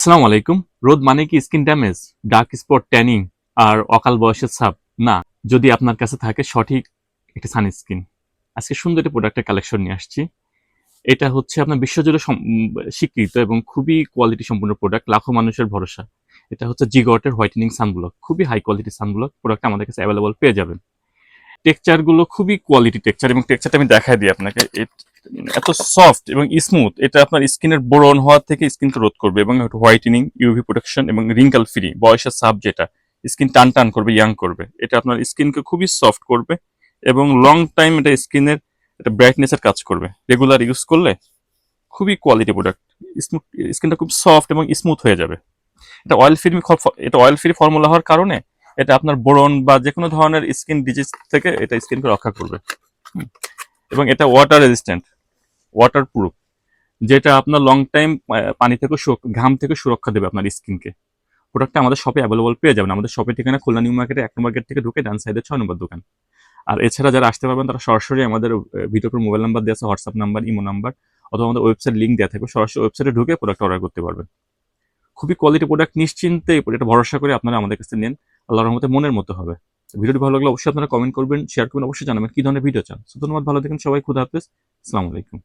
আসসালামু আলাইকুম। রোদ মানে কি skin damage, dark spot, tanning আর অকাল বয়সের ছাপ? না, যদি আপনার কাছে থাকে সঠিক একটা সানস্ক্রিন। আজকে সুন্দর একটা প্রোডাক্টের কালেকশন নিয়ে আসছি। এটা হচ্ছে আপনার বিশ্বজুড়ে স্বীকৃত এবং খুবই কোয়ালিটি সম্পূর্ণ প্রোডাক্ট, লাখো মানুষের ভরসা। এটা হচ্ছে জিগটের হোয়াইটেনিং সানব্লক, খুবই হাই কোয়ালিটি সানব্লক। প্রোডাক্টটা আমাদের কাছে অ্যাভেলেবল পেয়ে যাবেন। টেক্সচার গুলো খুবই কোয়ালিটি টেক্সচার, এবং টেক্সচারটা আমি দেখাই দিই আপনাকে। এত সফট এবং স্মুথ, এটা আপনার স্কিনের বোরন হওয়া থেকে স্কিনকে রোধ করবে এবং হোয়াইটেনিং, ইউভি প্রোটেকশন এবং রিঙ্কেল ফ্রি, বয়সের সাব যেটা স্কিন টান টান করবে, ইয়াং করবে। এটা আপনার স্কিনকে খুবই সফট করবে এবং লং টাইম এটা স্কিনের এটা ব্রাইটনেসের কাজ করবে। রেগুলার ইউজ করলে খুবই কোয়ালিটি প্রোডাক্ট। স্মুথ, স্কিনটা খুব সফট এবং স্মুথ হয়ে যাবে। এটা অয়েল ফ্রি ফর্মুলা হওয়ার কারণে এটা আপনার বোরন বা যে কোনো ধরনের স্কিন ডিজিজ থেকে এটা স্কিনকে রক্ষা করবে। এবং এটা ওয়াটার রেজিস্ট্যান্ট, ওয়াটার প্রুফ, যেটা আপনার লং টাইম পানি থেকে ঘাম থেকে সুরক্ষা দেবে আপনার স্কিনকে। প্রোডাক্টটা আমাদের শপে অ্যাভেলেবল পেয়ে যাবেন। আমাদের শপের ঠিকানা খুলনা নিউ মার্কেটে 1 নম্বর গেট থেকে ঢুকে ডান সাইডে 6 নম্বর দোকান। আর এছাড়া যারা আসতে পারবেন তারা সরাসরি আমাদের ভিডিওর মোবাইল নাম্বার দেওয়া আছে, হোয়াটসঅ্যাপ নাম্বার, ইমো নাম্বার, অথবা আমাদের ওয়েবসাইট লিঙ্ক দেওয়া থাকবে, সরাসরি ওয়েবসাইটে ঢুকে প্রোডাক্ট অর্ডার করতে পারবেন। খুবই কোয়ালিটি প্রোডাক্ট, নিশ্চিন্তে এটা ভরসা করে আপনারা আমাদের কাছে নেন। আল্লাহর রহমতে মনের মতো হবে। ভিডিওটি ভালো লাগলে অবশ্যই আপনারা কমেন্ট করবেন, শেয়ার করবেন, অবশ্যই জানাবেন কি ধরনের ভিডিও চান। ধন্যবাদ, ভালো থাকেন সবাই, খুদা হাফেজ, আসসালামু আলাইকুম।